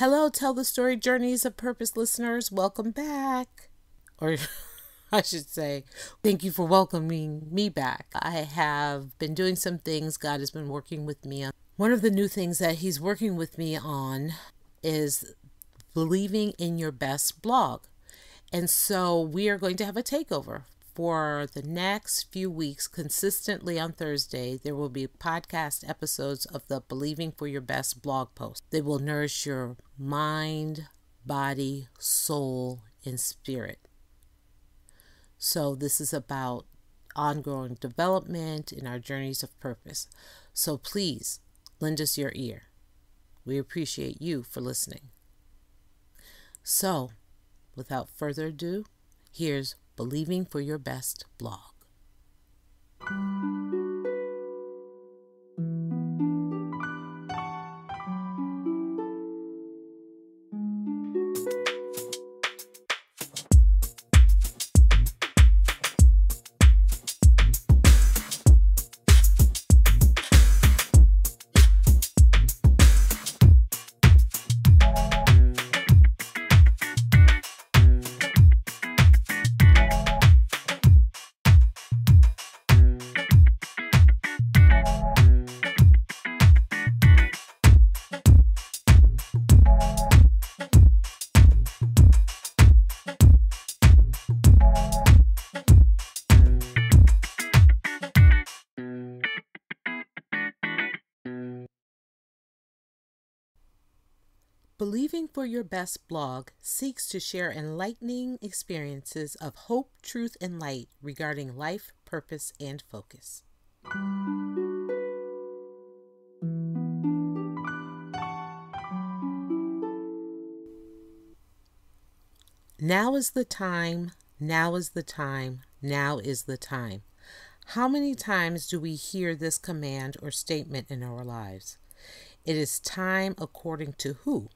Hello, Tell the Story Journeys of Purpose listeners. Welcome back. Or I should say, thank you for welcoming me back. I have been doing some things God has been working with me on. One of the new things that He's working with me on is Believing in Your Best blog. And so we are going to have a takeover. For the next few weeks, consistently on Thursday, there will be podcast episodes of the Believing for Your Best blog post. They will nourish your mind, body, soul, and spirit. So this is about ongoing development in our journeys of purpose. So please lend us your ear. We appreciate you for listening. So, without further ado, here's Believing for Your Best blog. Believing for Your Best blog seeks to share enlightening experiences of hope, truth, and light regarding life, purpose, and focus. Now is the time, now is the time, now is the time. How many times do we hear this command or statement in our lives? It is time according to who?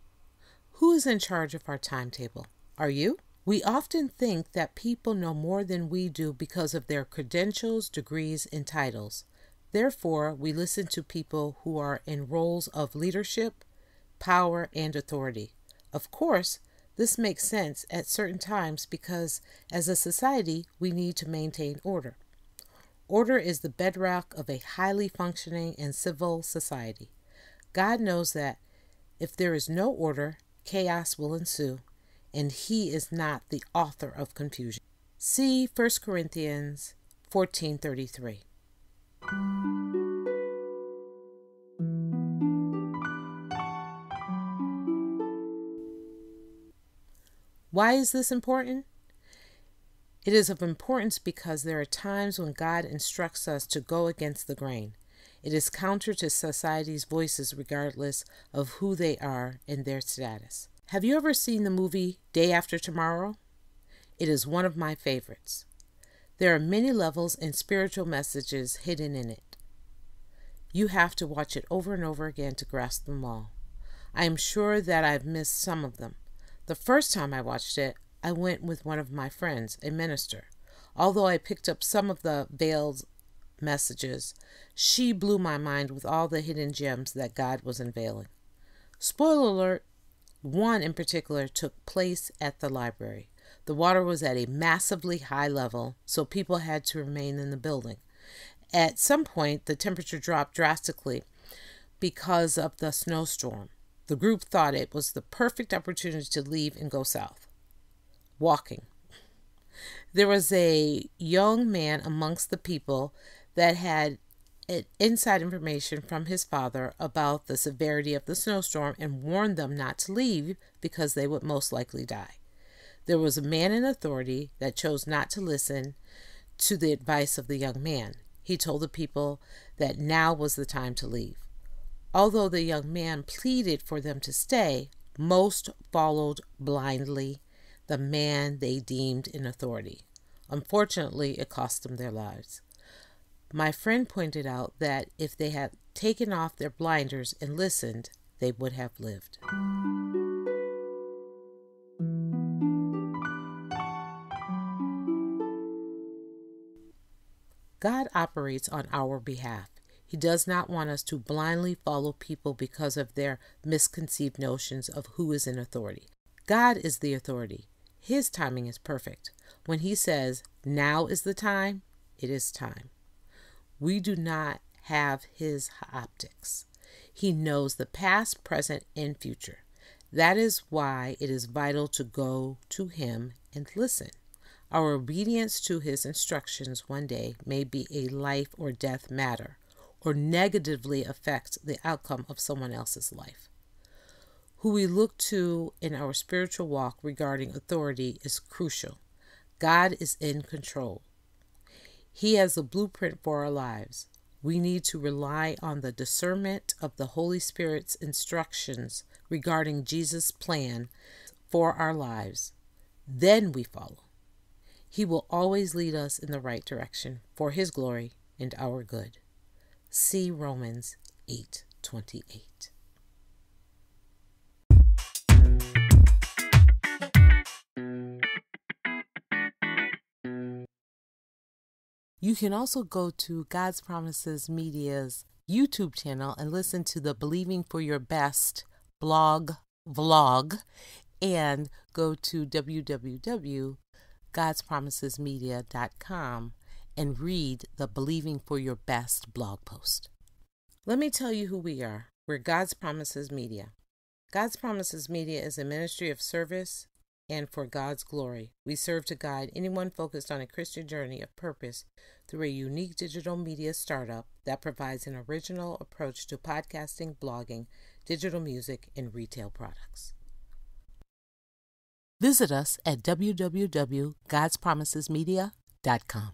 Who is in charge of our timetable? Are you? We often think that people know more than we do because of their credentials, degrees, and titles. Therefore, we listen to people who are in roles of leadership, power, and authority. Of course, this makes sense at certain times because as a society, we need to maintain order. Order is the bedrock of a highly functioning and civil society. God knows that if there is no order, chaos will ensue, and He is not the author of confusion. See 1 Corinthians 14:33. Why is this important? It is of importance because there are times when God instructs us to go against the grain. It is counter to society's voices regardless of who they are and their status. Have you ever seen the movie Day After Tomorrow? It is one of my favorites. There are many levels and spiritual messages hidden in it. You have to watch it over and over again to grasp them all. I am sure that I've missed some of them. The first time I watched it, I went with one of my friends, a minister. Although I picked up some of the veiled messages, she blew my mind with all the hidden gems that God was unveiling. Spoiler alert, one in particular took place at the library. The water was at a massively high level, so people had to remain in the building. At some point, the temperature dropped drastically because of the snowstorm. The group thought it was the perfect opportunity to leave and go south. Walking. There was a young man amongst the people that had inside information from his father about the severity of the snowstorm and warned them not to leave because they would most likely die. There was a man in authority that chose not to listen to the advice of the young man. He told the people that now was the time to leave. Although the young man pleaded for them to stay, most followed blindly the man they deemed in authority. Unfortunately, it cost them their lives. My friend pointed out that if they had taken off their blinders and listened, they would have lived. God operates on our behalf. He does not want us to blindly follow people because of their misconceived notions of who is in authority. God is the authority. His timing is perfect. When he says, now is the time, it is time. We do not have his optics. He knows the past, present, and future. That is why it is vital to go to him and listen. Our obedience to his instructions one day may be a life or death matter, or negatively affect the outcome of someone else's life. Who we look to in our spiritual walk regarding authority is crucial. God is in control. He has a blueprint for our lives. We need to rely on the discernment of the Holy Spirit's instructions regarding Jesus' plan for our lives. Then we follow. He will always lead us in the right direction for his glory and our good. See Romans 8:28. You can also go to God's Promises Media's YouTube channel and listen to the Believing for Your Best vlog, and go to www.godspromisesmedia.com and read the Believing for Your Best blog post. Let me tell you who we are. We're God's Promises Media. God's Promises Media is a ministry of service and for God's glory. We serve to guide anyone focused on a Christian journey of purpose through a unique digital media startup that provides an original approach to podcasting, blogging, digital music, and retail products. Visit us at www.godspromisesmedia.com.